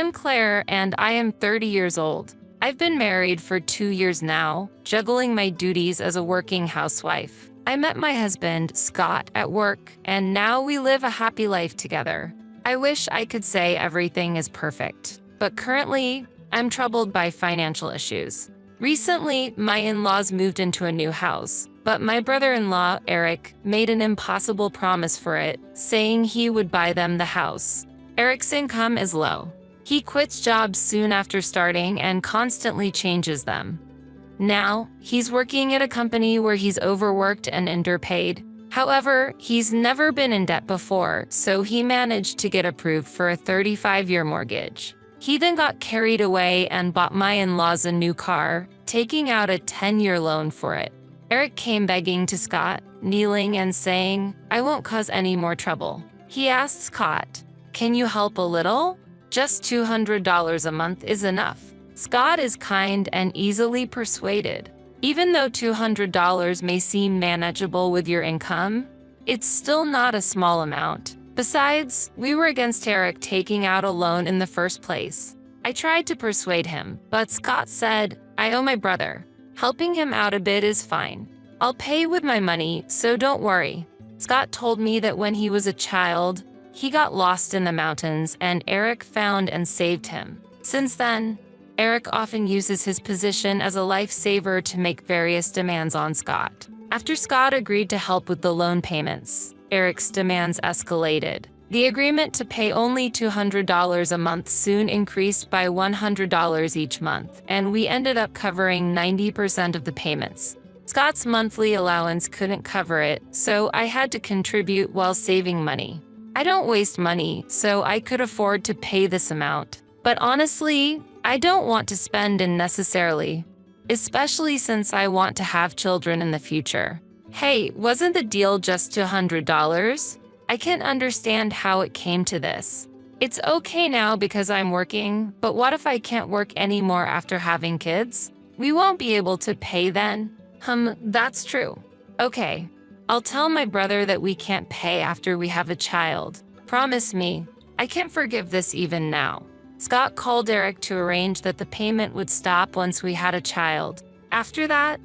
am Claire and I am 30 years old. I've been married for 2 years now, juggling my duties as a working housewife. I met my husband, Scott, at work, and now we live a happy life together. I wish I could say everything is perfect, but currently, I'm troubled by financial issues. Recently, my in-laws moved into a new house, but my brother-in-law, Eric, made an impossible promise for it, saying he would buy them the house. Eric's income is low. He quits jobs soon after starting and constantly changes them. Now, he's working at a company where he's overworked and underpaid. However, he's never been in debt before, so he managed to get approved for a 35-year mortgage. He then got carried away and bought my in-laws a new car, taking out a 10-year loan for it. Eric came begging to Scott, kneeling and saying, "I won't cause any more trouble." He asked Scott, "Can you help a little? Just $200 a month is enough." Scott is kind and easily persuaded. Even though $200 may seem manageable with your income, it's still not a small amount. Besides, we were against Eric taking out a loan in the first place. I tried to persuade him, but Scott said, "I owe my brother. Helping him out a bit is fine. I'll pay with my money, so don't worry." Scott told me that when he was a child, he got lost in the mountains and Eric found and saved him. Since then, Eric often uses his position as a lifesaver to make various demands on Scott. After Scott agreed to help with the loan payments, Eric's demands escalated. The agreement to pay only $200 a month soon increased by $100 each month, and we ended up covering 90% of the payments. Scott's monthly allowance couldn't cover it, so I had to contribute while saving money. I don't waste money, so I could afford to pay this amount. But honestly, I don't want to spend unnecessarily, especially since I want to have children in the future. Hey, wasn't the deal just $200? I can't understand how it came to this. It's okay now because I'm working, but what if I can't work anymore after having kids? We won't be able to pay then. That's true. Okay, I'll tell my brother that we can't pay after we have a child. Promise me. I can't forgive this even now. Scott called Eric to arrange that the payment would stop once we had a child. After that,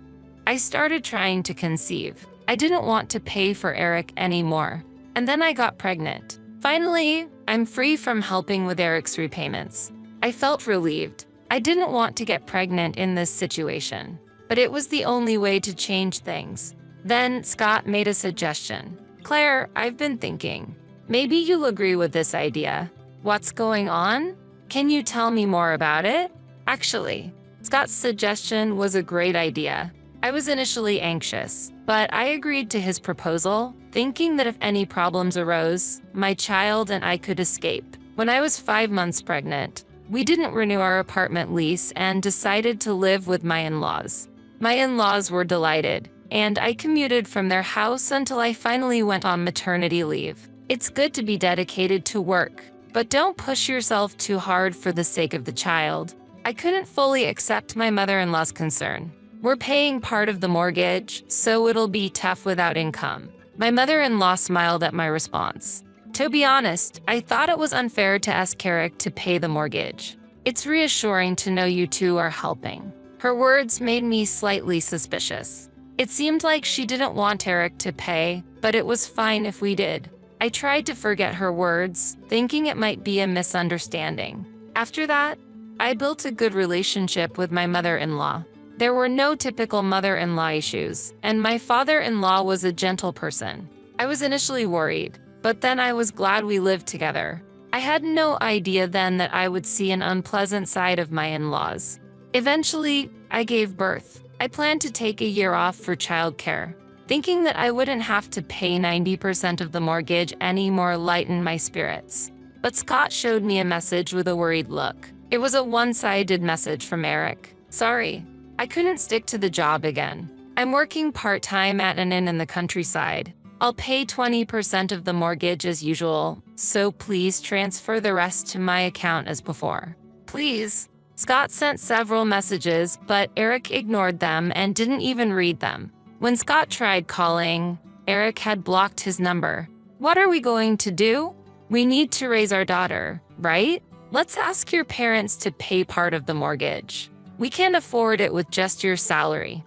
I started trying to conceive. I didn't want to pay for Eric anymore. And then I got pregnant. Finally, I'm free from helping with Eric's repayments. I felt relieved. I didn't want to get pregnant in this situation, but it was the only way to change things. Then Scott made a suggestion. "Claire, I've been thinking. Maybe you'll agree with this idea. What's going on? Can you tell me more about it?" Actually, Scott's suggestion was a great idea. I was initially anxious, but I agreed to his proposal, thinking that if any problems arose, my child and I could escape. When I was 5 months pregnant, we didn't renew our apartment lease and decided to live with my in-laws. My in-laws were delighted, and I commuted from their house until I finally went on maternity leave. It's good to be dedicated to work, but don't push yourself too hard for the sake of the child. I couldn't fully accept my mother-in-law's concern. We're paying part of the mortgage, so it'll be tough without income. My mother-in-law smiled at my response. To be honest, I thought it was unfair to ask Eric to pay the mortgage. It's reassuring to know you two are helping. Her words made me slightly suspicious. It seemed like she didn't want Eric to pay, but it was fine if we did. I tried to forget her words, thinking it might be a misunderstanding. After that, I built a good relationship with my mother-in-law. There were no typical mother-in-law issues, and my father-in-law was a gentle person. I was initially worried, but then I was glad we lived together. I had no idea then that I would see an unpleasant side of my in-laws. Eventually, I gave birth. I planned to take a year off for childcare. Thinking that I wouldn't have to pay 90% of the mortgage anymore lightened my spirits. But Scott showed me a message with a worried look. It was a one-sided message from Eric. "Sorry, I couldn't stick to the job again. I'm working part-time at an inn in the countryside. I'll pay 20% of the mortgage as usual, so please transfer the rest to my account as before. Please." Scott sent several messages, but Eric ignored them and didn't even read them. When Scott tried calling, Eric had blocked his number. "What are we going to do? We need to raise our daughter, right?" Let's ask your parents to pay part of the mortgage. We can't afford it with just your salary.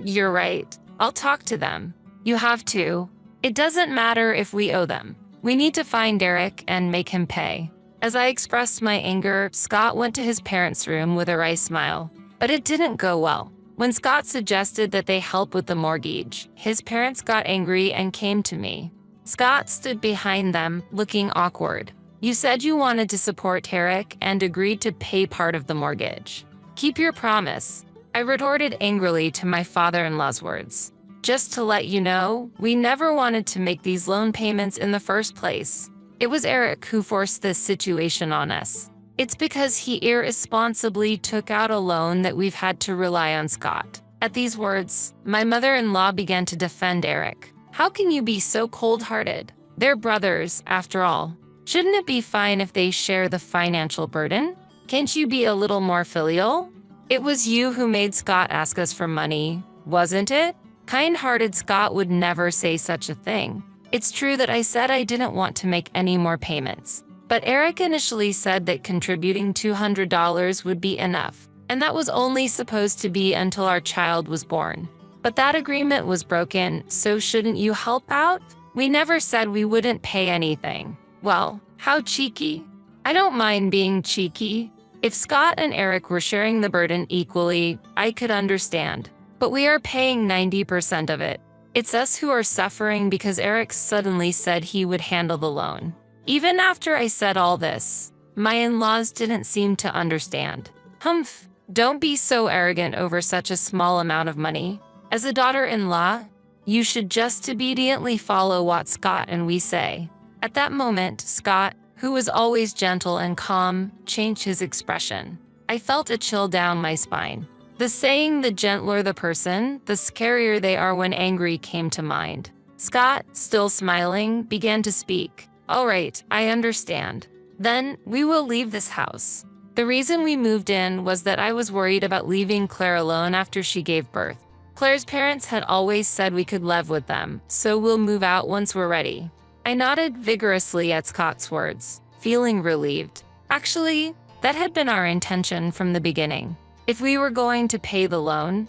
You're right. I'll talk to them. You have to. It doesn't matter if we owe them. We need to find Eric and make him pay. As I expressed my anger, Scott went to his parents' room with a wry smile. But it didn't go well. When Scott suggested that they help with the mortgage, his parents got angry and came to me. Scott stood behind them, looking awkward. You said you wanted to support Eric and agreed to pay part of the mortgage. Keep your promise. I retorted angrily to my father-in-law's words. Just to let you know, we never wanted to make these loan payments in the first place. It was Eric who forced this situation on us. It's because he irresponsibly took out a loan that we've had to rely on Scott. At these words, my mother-in-law began to defend Eric. How can you be so cold-hearted? They're brothers, after all. Shouldn't it be fine if they share the financial burden? Can't you be a little more filial? It was you who made Scott ask us for money, wasn't it? Kind-hearted Scott would never say such a thing. It's true that I said I didn't want to make any more payments. But Eric initially said that contributing $200 would be enough, and that was only supposed to be until our child was born. But that agreement was broken, so shouldn't you help out? We never said we wouldn't pay anything. Well, how cheeky. I don't mind being cheeky. If Scott and Eric were sharing the burden equally, I could understand. But we are paying 90% of it. It's us who are suffering because Eric suddenly said he would handle the loan. Even after I said all this, my in-laws didn't seem to understand. Don't be so arrogant over such a small amount of money. As a daughter-in-law, you should just obediently follow what Scott and we say. At that moment, Scott, who was always gentle and calm, changed his expression. I felt a chill down my spine. The saying, the gentler the person, the scarier they are when angry, came to mind. Scott, still smiling, began to speak. All right, I understand. Then, we will leave this house. The reason we moved in was that I was worried about leaving Claire alone after she gave birth. Claire's parents had always said we could live with them, so we'll move out once we're ready. I nodded vigorously at Scott's words, feeling relieved. Actually, that had been our intention from the beginning. If we were going to pay the loan,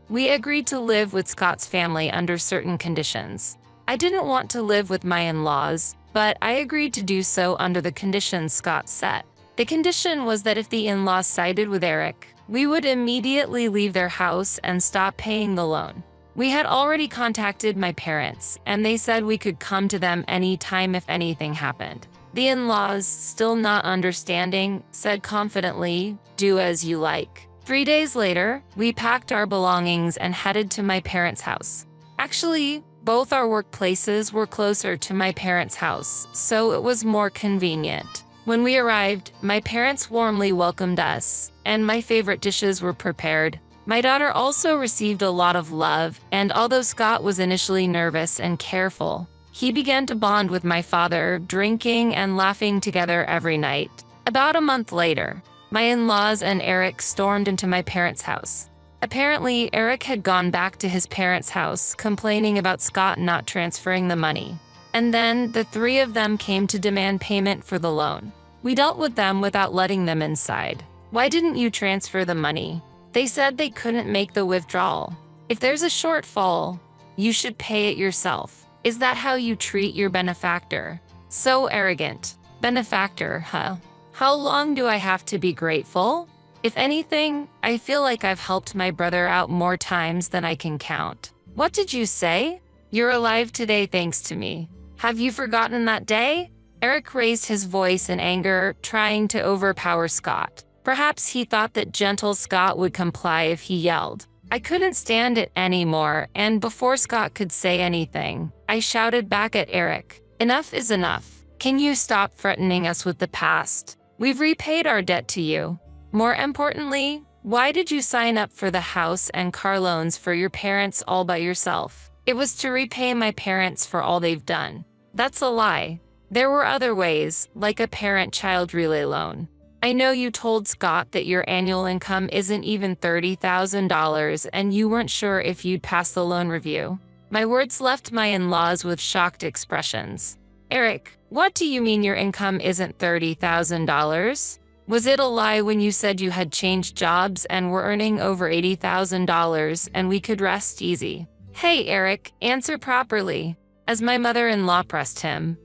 we agreed to live with Scott's family under certain conditions. I didn't want to live with my in-laws, but I agreed to do so under the conditions Scott set. The condition was that if the in-laws sided with Eric, we would immediately leave their house and stop paying the loan. We had already contacted my parents, and they said we could come to them anytime if anything happened. The in-laws, still not understanding, said confidently, "Do as you like." 3 days later, we packed our belongings and headed to my parents' house. Actually, both our workplaces were closer to my parents' house, so it was more convenient. When we arrived, my parents warmly welcomed us, and my favorite dishes were prepared. My daughter also received a lot of love, and although Scott was initially nervous and careful, he began to bond with my father, drinking and laughing together every night. About a month later, my in-laws and Eric stormed into my parents' house. Apparently, Eric had gone back to his parents' house, complaining about Scott not transferring the money. And then the three of them came to demand payment for the loan. We dealt with them without letting them inside. Why didn't you transfer the money? They said they couldn't make the withdrawal. If there's a shortfall, you should pay it yourself. Is that how you treat your benefactor? So arrogant. Benefactor, huh? How long do I have to be grateful? If anything, I feel like I've helped my brother out more times than I can count. What did you say? You're alive today thanks to me. Have you forgotten that day? Eric raised his voice in anger, trying to overpower Scott. Perhaps he thought that gentle Scott would comply if he yelled. I couldn't stand it anymore, and before Scott could say anything, I shouted back at Eric. Enough is enough. Can you stop threatening us with the past? We've repaid our debt to you. More importantly, why did you sign up for the house and car loans for your parents all by yourself? It was to repay my parents for all they've done. That's a lie. There were other ways, like a parent-child relay loan. I know you told Scott that your annual income isn't even $30,000 and you weren't sure if you'd pass the loan review. My words left my in-laws with shocked expressions. Eric, what do you mean your income isn't $30,000? Was it a lie when you said you had changed jobs and were earning over $80,000 and we could rest easy? Hey, Eric, answer properly. As my mother-in-law pressed him,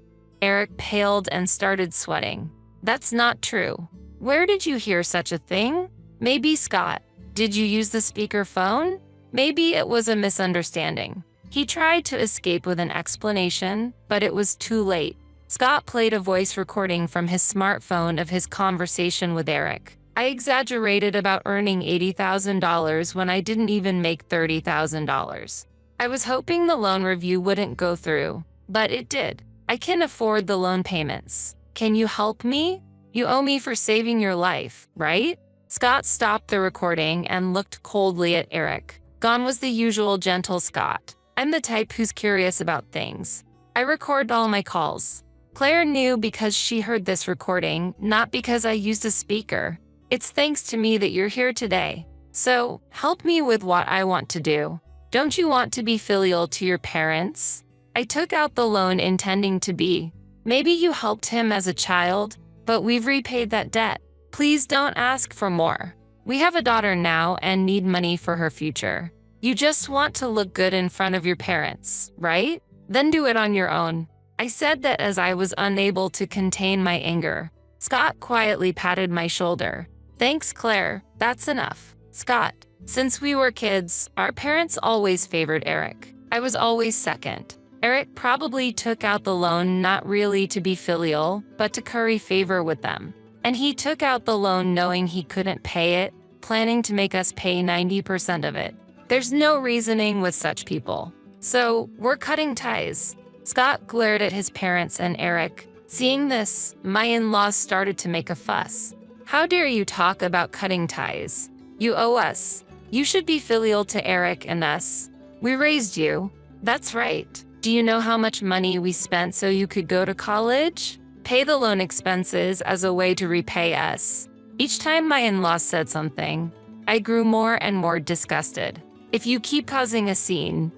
Eric paled and started sweating. That's not true. Where did you hear such a thing? Maybe Scott. Did you use the speaker phone? Maybe it was a misunderstanding. He tried to escape with an explanation, but it was too late. Scott played a voice recording from his smartphone of his conversation with Eric. I exaggerated about earning $80,000 when I didn't even make $30,000. I was hoping the loan review wouldn't go through, but it did. I can afford the loan payments. Can you help me? You owe me for saving your life, right? Scott stopped the recording and looked coldly at Eric. Gone was the usual gentle Scott. I'm the type who's curious about things. I record all my calls. Claire knew because she heard this recording, not because I used a speaker. It's thanks to me that you're here today. So, help me with what I want to do. Don't you want to be filial to your parents? I took out the loan intending to be. Maybe you helped him as a child, but we've repaid that debt. Please don't ask for more. We have a daughter now and need money for her future. You just want to look good in front of your parents, right? Then do it on your own. I said that as I was unable to contain my anger. Scott quietly patted my shoulder. Thanks, Claire. That's enough. Scott, since we were kids, our parents always favored Eric. I was always second. Eric probably took out the loan not really to be filial, but to curry favor with them. And he took out the loan knowing he couldn't pay it, planning to make us pay 90% of it. There's no reasoning with such people. So, we're cutting ties. Scott glared at his parents and Eric. Seeing this, my in-laws started to make a fuss. How dare you talk about cutting ties? You owe us. You should be filial to Eric and us. We raised you. That's right. Do you know how much money we spent so you could go to college? Pay the loan expenses as a way to repay us. Each time my in-laws said something, I grew more and more disgusted. If you keep causing a scene,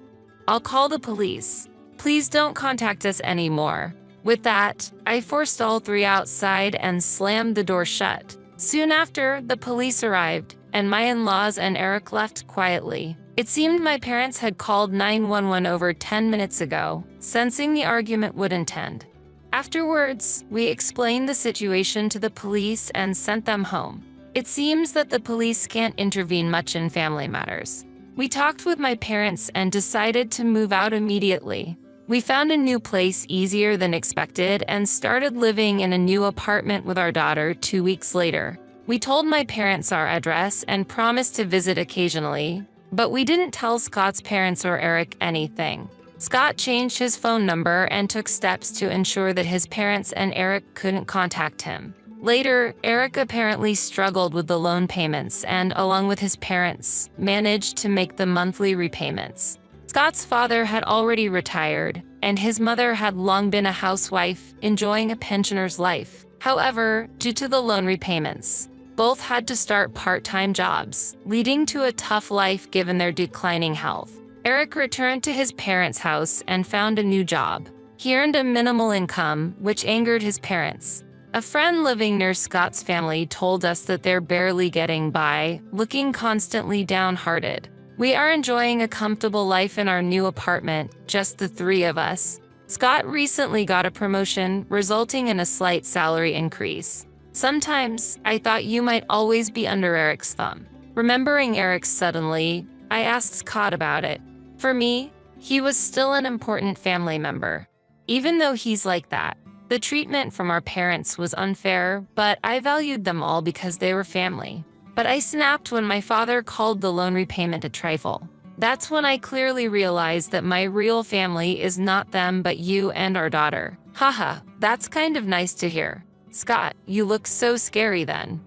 I'll call the police. Please don't contact us anymore. With that, I forced all three outside and slammed the door shut. Soon after, the police arrived, and my in-laws and Eric left quietly. It seemed my parents had called 911 over 10 minutes ago, sensing the argument wouldn't end. Afterwards, we explained the situation to the police and sent them home. It seems that the police can't intervene much in family matters. We talked with my parents and decided to move out immediately. We found a new place easier than expected and started living in a new apartment with our daughter 2 weeks later. We told my parents our address and promised to visit occasionally, but we didn't tell Scott's parents or Eric anything. Scott changed his phone number and took steps to ensure that his parents and Eric couldn't contact him. Later, Eric apparently struggled with the loan payments and, along with his parents, managed to make the monthly repayments. Scott's father had already retired, and his mother had long been a housewife, enjoying a pensioner's life. However, due to the loan repayments, both had to start part-time jobs, leading to a tough life given their declining health. Eric returned to his parents' house and found a new job. He earned a minimal income, which angered his parents. A friend living near Scott's family told us that they're barely getting by, looking constantly downhearted. We are enjoying a comfortable life in our new apartment, just the three of us. Scott recently got a promotion, resulting in a slight salary increase. Sometimes, I thought you might always be under Eric's thumb. Remembering Eric suddenly, I asked Scott about it. For me, he was still an important family member. Even though he's like that, the treatment from our parents was unfair, but I valued them all because they were family. But I snapped when my father called the loan repayment a trifle. That's when I clearly realized that my real family is not them but you and our daughter. Haha, that's kind of nice to hear. Scott, you look so scary then.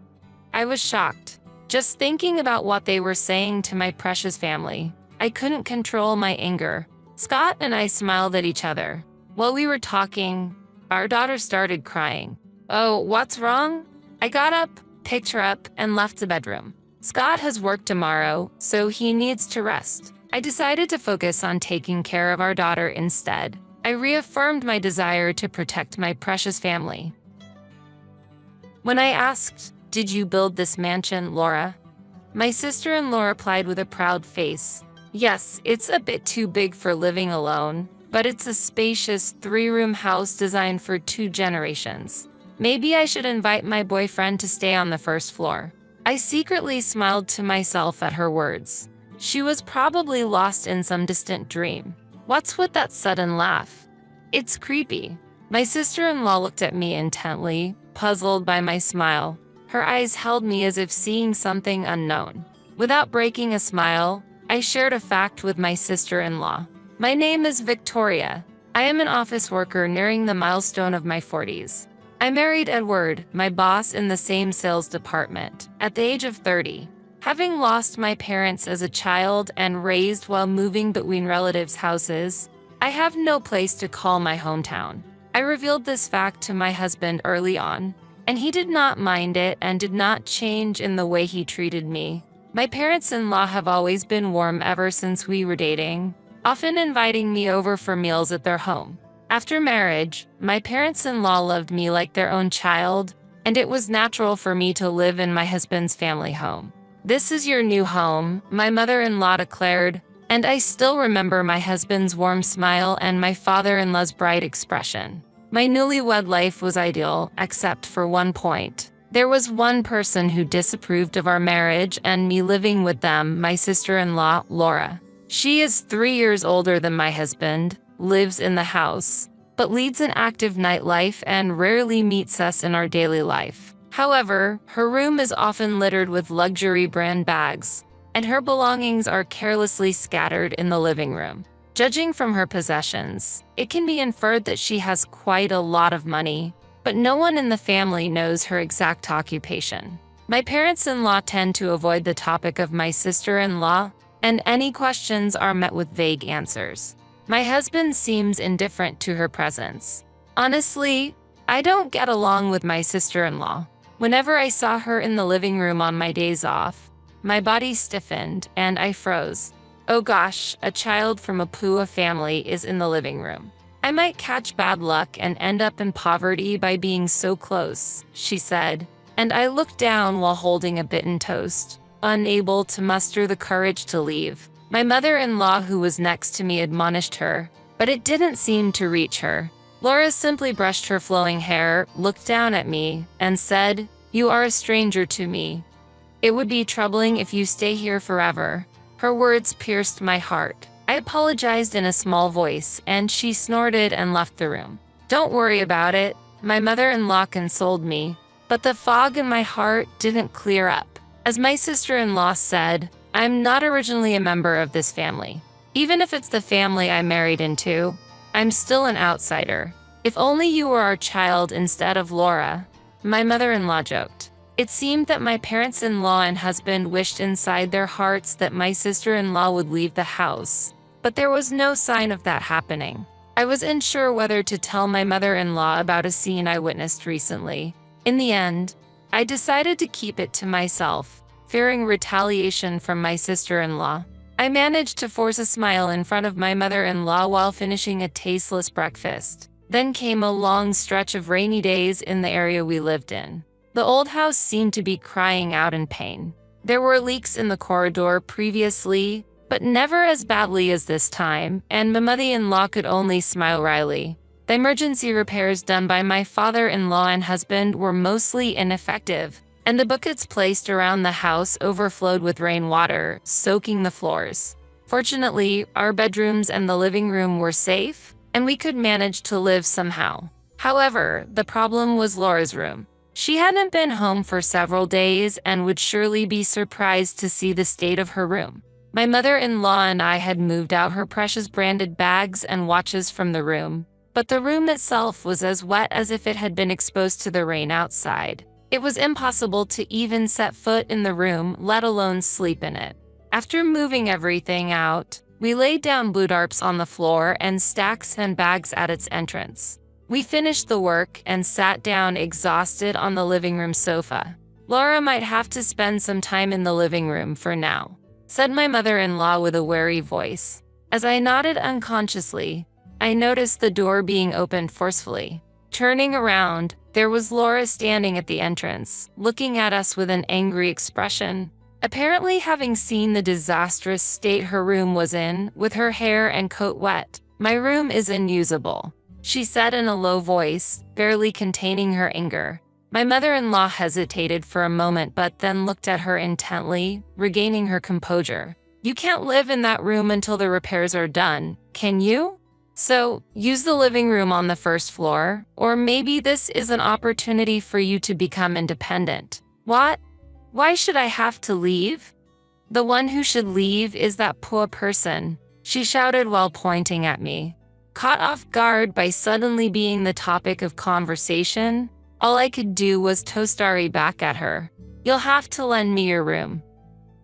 I was shocked. Just thinking about what they were saying to my precious family, I couldn't control my anger. Scott and I smiled at each other. While we were talking, our daughter started crying. Oh, what's wrong? I got up, picked her up, and left the bedroom. Scott has work tomorrow, so he needs to rest. I decided to focus on taking care of our daughter instead. I reaffirmed my desire to protect my precious family. When I asked, "Did you build this mansion, Laura?" my sister-in-law replied with a proud face, "Yes, it's a bit too big for living alone, but it's a spacious 3-room house designed for 2 generations. Maybe I should invite my boyfriend to stay on the first floor." I secretly smiled to myself at her words. She was probably lost in some distant dream. What's with that sudden laugh? It's creepy. My sister-in-law looked at me intently, puzzled by my smile. Her eyes held me as if seeing something unknown. Without breaking a smile, I shared a fact with my sister-in-law. My name is Victoria. I am an office worker nearing the milestone of my 40s. I married Edward, my boss in the same sales department, at the age of 30. Having lost my parents as a child and raised while moving between relatives' houses, I have no place to call my hometown. I revealed this fact to my husband early on, and he did not mind it and did not change in the way he treated me. My parents-in-law have always been warm ever since we were dating, often inviting me over for meals at their home. After marriage, my parents-in-law loved me like their own child, and it was natural for me to live in my husband's family home. "This is your new home," my mother-in-law declared, and I still remember my husband's warm smile and my father-in-law's bright expression. My newlywed life was ideal, except for one point. There was one person who disapproved of our marriage and me living with them, my sister-in-law, Laura. She is 3 years older than my husband, lives in the house, but leads an active nightlife and rarely meets us in our daily life. However, her room is often littered with luxury brand bags, and her belongings are carelessly scattered in the living room. Judging from her possessions, it can be inferred that she has quite a lot of money, but no one in the family knows her exact occupation. My parents-in-law tend to avoid the topic of my sister-in-law, and any questions are met with vague answers. My husband seems indifferent to her presence. Honestly, I don't get along with my sister-in-law. Whenever I saw her in the living room on my days off, my body stiffened and I froze. Oh gosh, a child from a Pua family is in the living room. I might catch bad luck and end up in poverty by being so close, she said, and I looked down while holding a bitten toast, unable to muster the courage to leave. My mother-in-law, who was next to me, admonished her, but it didn't seem to reach her. Laura simply brushed her flowing hair, looked down at me, and said, "You are a stranger to me. It would be troubling if you stay here forever." Her words pierced my heart. I apologized in a small voice, and she snorted and left the room. "Don't worry about it," my mother-in-law consoled me, but the fog in my heart didn't clear up. As my sister-in-law said, "I'm not originally a member of this family. Even if it's the family I married into, I'm still an outsider. If only you were our child instead of Laura," my mother-in-law joked. It seemed that my parents-in-law and husband wished inside their hearts that my sister-in-law would leave the house, but there was no sign of that happening. I was unsure whether to tell my mother-in-law about a scene I witnessed recently. In the end, I decided to keep it to myself, fearing retaliation from my sister-in-law. I managed to force a smile in front of my mother-in-law while finishing a tasteless breakfast. Then came a long stretch of rainy days in the area we lived in. The old house seemed to be crying out in pain. There were leaks in the corridor previously, but never as badly as this time, and my mother-in-law could only smile wryly. The emergency repairs done by my father-in-law and husband were mostly ineffective, and the buckets placed around the house overflowed with rainwater, soaking the floors. Fortunately, our bedrooms and the living room were safe, and we could manage to live somehow. However, the problem was Laura's room. She hadn't been home for several days and would surely be surprised to see the state of her room. My mother-in-law and I had moved out her precious branded bags and watches from the room, but the room itself was as wet as if it had been exposed to the rain outside. It was impossible to even set foot in the room, let alone sleep in it. After moving everything out, we laid down blue tarps on the floor and stacked sandbags at its entrance. We finished the work and sat down exhausted on the living room sofa. "Laura might have to spend some time in the living room for now," said my mother-in-law with a wary voice. As I nodded unconsciously, I noticed the door being opened forcefully. Turning around, there was Laura standing at the entrance, looking at us with an angry expression. Apparently having seen the disastrous state her room was in, with her hair and coat wet. "My room is unusable," she said in a low voice, barely containing her anger. My mother-in-law hesitated for a moment but then looked at her intently, regaining her composure. "You can't live in that room until the repairs are done, can you? So, use the living room on the first floor, or maybe this is an opportunity for you to become independent." "What? Why should I have to leave?" "The one who should leave is that poor person," she shouted while pointing at me. Caught off guard by suddenly being the topic of conversation, all I could do was toastari back at her. "You'll have to lend me your room.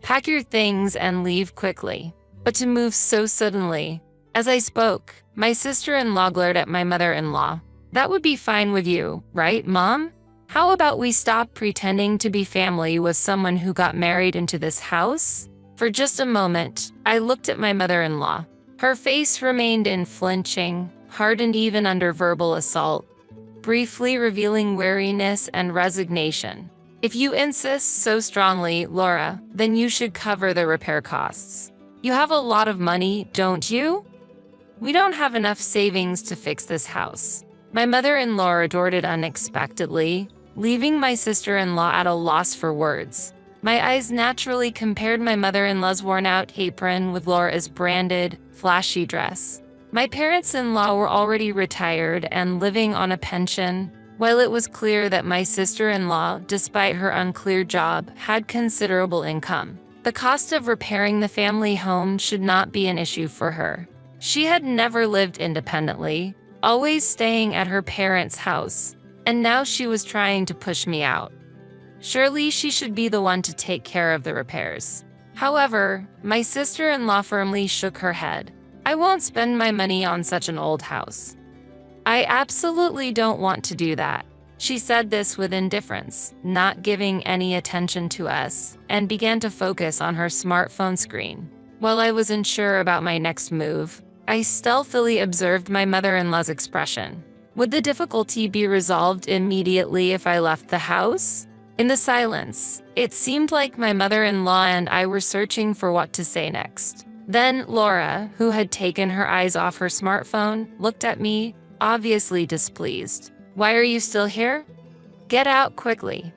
Pack your things and leave quickly." But to move so suddenly. As I spoke, my sister-in-law glared at my mother-in-law. "That would be fine with you, right, Mom? How about we stop pretending to be family with someone who got married into this house?" For just a moment, I looked at my mother-in-law. Her face remained unflinching, hardened even under verbal assault, briefly revealing weariness and resignation. "If you insist so strongly, Laura, then you should cover the repair costs. You have a lot of money, don't you?" "We don't have enough savings to fix this house." My mother-in-law retorted unexpectedly, leaving my sister-in-law at a loss for words. My eyes naturally compared my mother-in-law's worn-out apron with Laura's branded, flashy dress. My parents-in-law were already retired and living on a pension, while it was clear that my sister-in-law, despite her unclear job, had considerable income. The cost of repairing the family home should not be an issue for her. She had never lived independently, always staying at her parents' house, and now she was trying to push me out. Surely she should be the one to take care of the repairs. However, my sister-in-law firmly shook her head. "I won't spend my money on such an old house. I absolutely don't want to do that." She said this with indifference, not giving any attention to us, and began to focus on her smartphone screen. While I was unsure about my next move, I stealthily observed my mother-in-law's expression. Would the difficulty be resolved immediately if I left the house? In the silence, it seemed like my mother-in-law and I were searching for what to say next. Then Laura, who had taken her eyes off her smartphone, looked at me, obviously displeased. "Why are you still here? Get out quickly.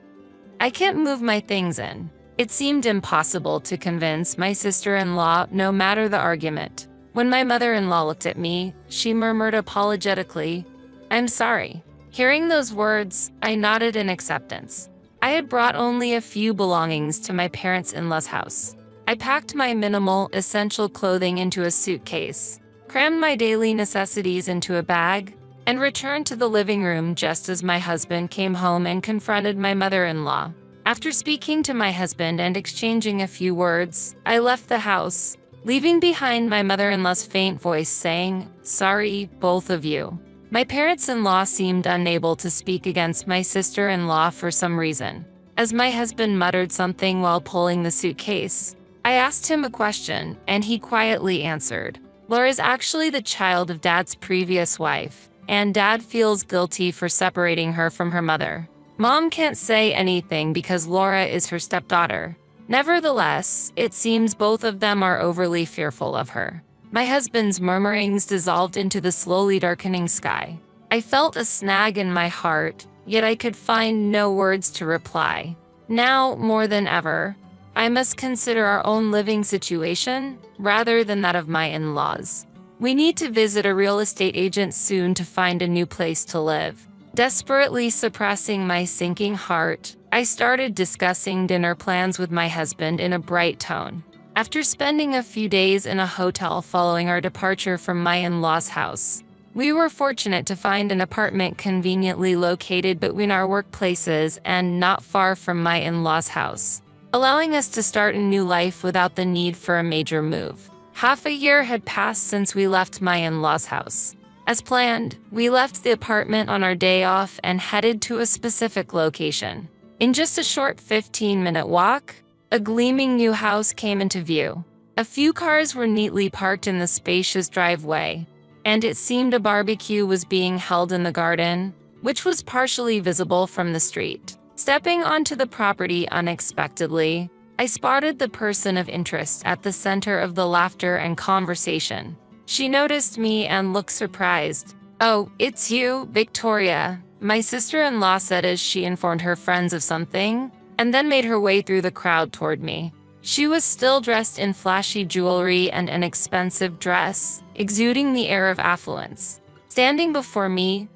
I can't move my things in." It seemed impossible to convince my sister-in-law no matter the argument. When my mother-in-law looked at me, she murmured apologetically, "I'm sorry." Hearing those words, I nodded in acceptance. I had brought only a few belongings to my parents-in-law's house. I packed my minimal, essential clothing into a suitcase, crammed my daily necessities into a bag, and returned to the living room just as my husband came home and confronted my mother-in-law. After speaking to my husband and exchanging a few words, I left the house, leaving behind my mother-in-law's faint voice saying, "Sorry, both of you." My parents-in-law seemed unable to speak against my sister-in-law for some reason. As my husband muttered something while pulling the suitcase, I asked him a question, and he quietly answered, "Laura's actually the child of Dad's previous wife, and Dad feels guilty for separating her from her mother. Mom can't say anything because Laura is her stepdaughter. Nevertheless, it seems both of them are overly fearful of her." My husband's murmurings dissolved into the slowly darkening sky. I felt a snag in my heart, yet I could find no words to reply. Now, more than ever, I must consider our own living situation rather than that of my in-laws. We need to visit a real estate agent soon to find a new place to live. Desperately suppressing my sinking heart, I started discussing dinner plans with my husband in a bright tone. After spending a few days in a hotel following our departure from my in-laws' house, we were fortunate to find an apartment conveniently located between our workplaces and not far from my in-laws' house, allowing us to start a new life without the need for a major move. Half a year had passed since we left my in-laws' house. As planned, we left the apartment on our day off and headed to a specific location. In just a short 15-minute walk, a gleaming new house came into view. A few cars were neatly parked in the spacious driveway, and it seemed a barbecue was being held in the garden, which was partially visible from the street. Stepping onto the property unexpectedly, I spotted the person of interest at the center of the laughter and conversation. She noticed me and looked surprised. "Oh, it's you, Victoria," my sister-in-law said as she informed her friends of something, and then made her way through the crowd toward me. She was still dressed in flashy jewelry and an expensive dress, exuding the air of affluence. Standing before me,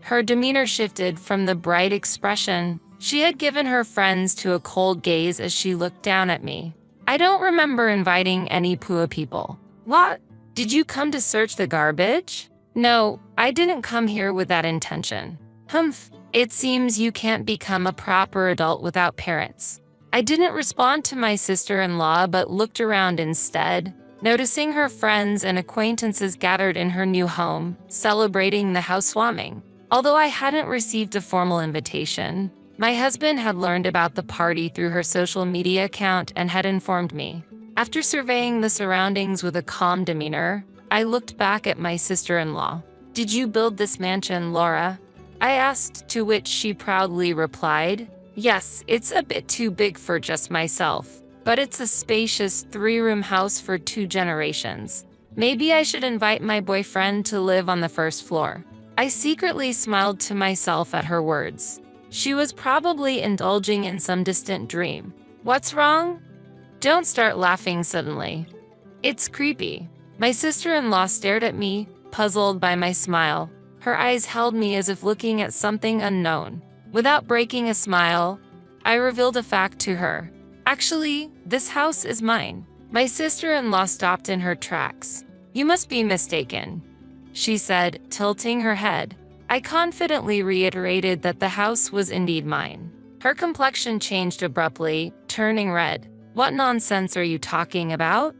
her demeanor shifted from the bright expression she had given her friends to a cold gaze as she looked down at me. "I don't remember inviting any poor people." "What? Did you come to search the garbage?" "No, I didn't come here with that intention." "Humph, it seems you can't become a proper adult without parents." I didn't respond to my sister-in-law but looked around instead, noticing her friends and acquaintances gathered in her new home, celebrating the housewarming. Although I hadn't received a formal invitation, my husband had learned about the party through her social media account and had informed me. After surveying the surroundings with a calm demeanor, I looked back at my sister-in-law. "Did you build this mansion, Laura?" I asked, to which she proudly replied, "Yes, it's a bit too big for just myself, but it's a spacious 3-room house for 2 generations. Maybe I should invite my boyfriend to live on the first floor." I secretly smiled to myself at her words. She was probably indulging in some distant dream. "What's wrong?" "Don't start laughing suddenly. It's creepy." My sister-in-law stared at me, puzzled by my smile. Her eyes held me as if looking at something unknown. Without breaking a smile, I revealed a fact to her. "Actually, this house is mine." My sister-in-law stopped in her tracks. "You must be mistaken," she said, tilting her head. I confidently reiterated that the house was indeed mine. Her complexion changed abruptly, turning red. "What nonsense are you talking about?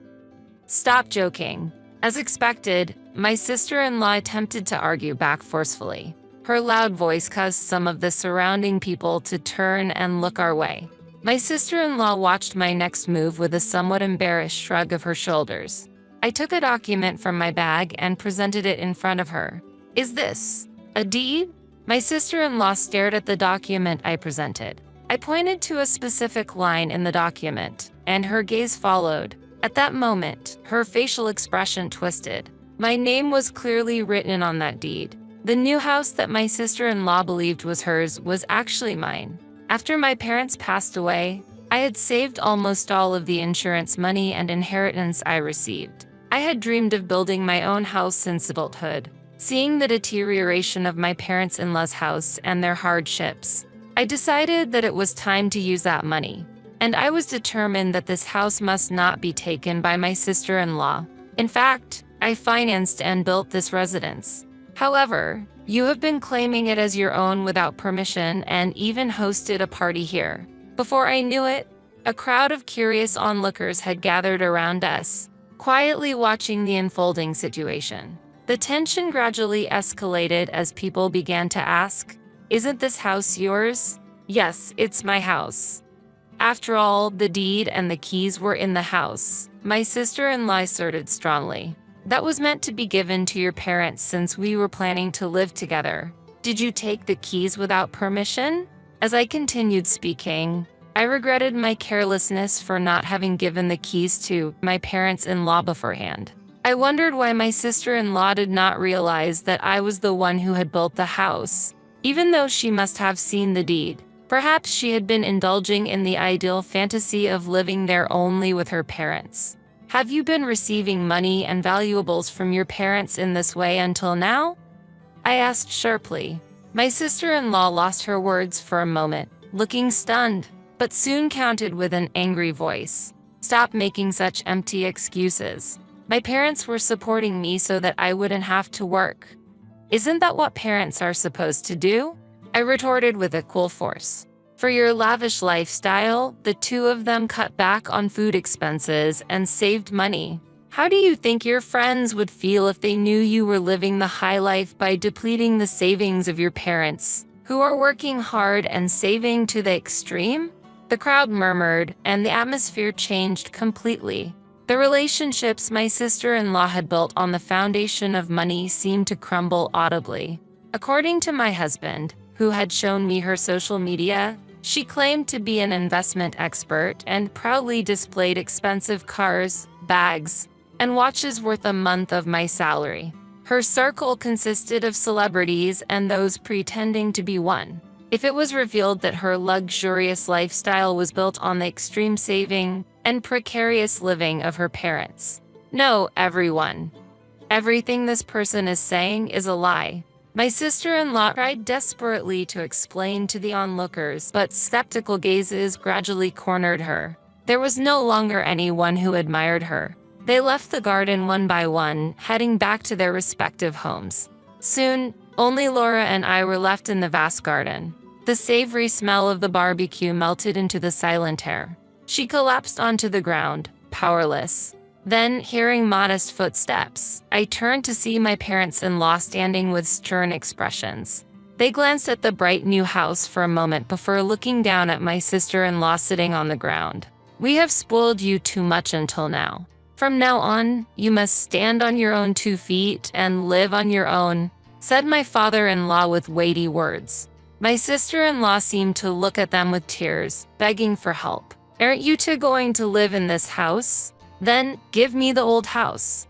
Stop joking." As expected, my sister-in-law attempted to argue back forcefully. Her loud voice caused some of the surrounding people to turn and look our way. My sister-in-law watched my next move with a somewhat embarrassed shrug of her shoulders. I took a document from my bag and presented it in front of her. "Is this a deed?" My sister-in-law stared at the document I presented. I pointed to a specific line in the document, and her gaze followed. At that moment, her facial expression twisted. My name was clearly written on that deed. The new house that my sister-in-law believed was hers was actually mine. After my parents passed away, I had saved almost all of the insurance money and inheritance I received. I had dreamed of building my own house since adulthood. Seeing the deterioration of my parents-in-law's house and their hardships, I decided that it was time to use that money. And I was determined that this house must not be taken by my sister-in-law. In fact, I financed and built this residence. However, you have been claiming it as your own without permission and even hosted a party here. Before I knew it, a crowd of curious onlookers had gathered around us, quietly watching the unfolding situation. The tension gradually escalated as people began to ask, "Isn't this house yours?" "Yes, it's my house." After all, the deed and the keys were in the house, my sister-in-law asserted strongly. "That was meant to be given to your parents since we were planning to live together. Did you take the keys without permission?" As I continued speaking, I regretted my carelessness for not having given the keys to my parents-in-law beforehand. I wondered why my sister-in-law did not realize that I was the one who had built the house, even though she must have seen the deed. Perhaps she had been indulging in the ideal fantasy of living there only with her parents. "Have you been receiving money and valuables from your parents in this way until now?" I asked sharply. My sister-in-law lost her words for a moment, looking stunned, but soon countered with an angry voice. "Stop making such empty excuses. My parents were supporting me so that I wouldn't have to work. Isn't that what parents are supposed to do?" I retorted with equal force. For your lavish lifestyle, the two of them cut back on food expenses and saved money. How do you think your friends would feel if they knew you were living the high life by depleting the savings of your parents, who are working hard and saving to the extreme? The crowd murmured, and the atmosphere changed completely. The relationships my sister-in-law had built on the foundation of money seemed to crumble audibly. According to my husband, who had shown me her social media, she claimed to be an investment expert and proudly displayed expensive cars, bags, and watches worth a month of my salary. Her circle consisted of celebrities and those pretending to be one. If it was revealed that her luxurious lifestyle was built on the extreme saving and precarious living of her parents. No, everyone. Everything this person is saying is a lie. My sister-in-law tried desperately to explain to the onlookers, but skeptical gazes gradually cornered her. There was no longer anyone who admired her. They left the garden one by one, heading back to their respective homes. Soon, only Laura and I were left in the vast garden. The savory smell of the barbecue melted into the silent air. She collapsed onto the ground, powerless. Then, hearing modest footsteps, I turned to see my parents-in-law standing with stern expressions. They glanced at the bright new house for a moment before looking down at my sister-in-law sitting on the ground. "We have spoiled you too much until now. From now on, you must stand on your own 2 feet and live on your own," said my father-in-law with weighty words. My sister-in-law seemed to look at them with tears, begging for help. "Aren't you two going to live in this house? Then give me the old house.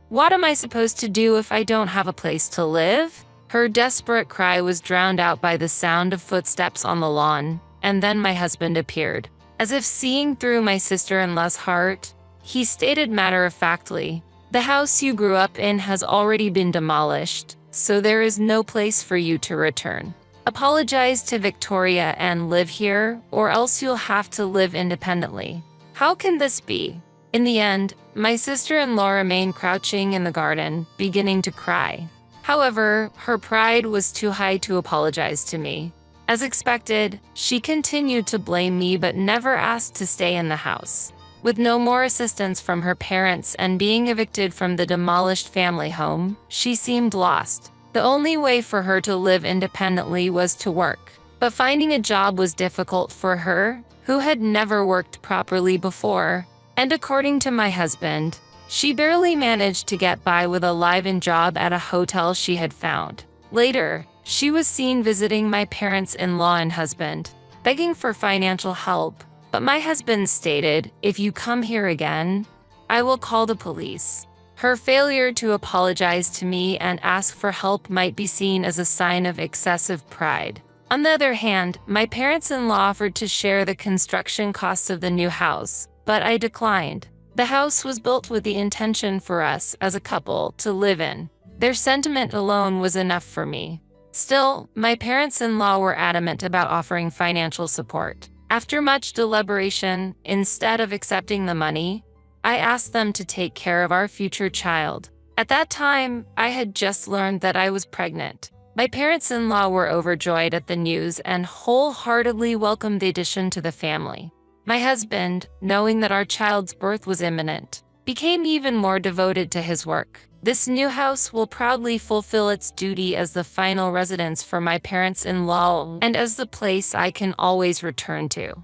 What am I supposed to do if I don't have a place to live?" Her desperate cry was drowned out by the sound of footsteps on the lawn, and then my husband appeared. As if seeing through my sister-in-law's heart, he stated matter-of-factly, "The house you grew up in has already been demolished, so there is no place for you to return. Apologize to Victoria and live here, or else you'll have to live independently." How can this be? In the end, my sister-in-law remained crouching in the garden, beginning to cry. However, her pride was too high to apologize to me. As expected, she continued to blame me but never asked to stay in the house. With no more assistance from her parents and being evicted from the demolished family home, she seemed lost. The only way for her to live independently was to work. But finding a job was difficult for her, who had never worked properly before. And according to my husband, she barely managed to get by with a live-in job at a hotel she had found. Later, she was seen visiting my parents-in-law and husband, begging for financial help. But my husband stated, "If you come here again, I will call the police." Her failure to apologize to me and ask for help might be seen as a sign of excessive pride. On the other hand, my parents-in-law offered to share the construction costs of the new house, but I declined. The house was built with the intention for us as a couple to live in. Their sentiment alone was enough for me. Still, my parents-in-law were adamant about offering financial support. After much deliberation, instead of accepting the money, I asked them to take care of our future child. At that time, I had just learned that I was pregnant. My parents-in-law were overjoyed at the news and wholeheartedly welcomed the addition to the family. My husband, knowing that our child's birth was imminent, became even more devoted to his work. This new house will proudly fulfill its duty as the final residence for my parents-in-law and as the place I can always return to.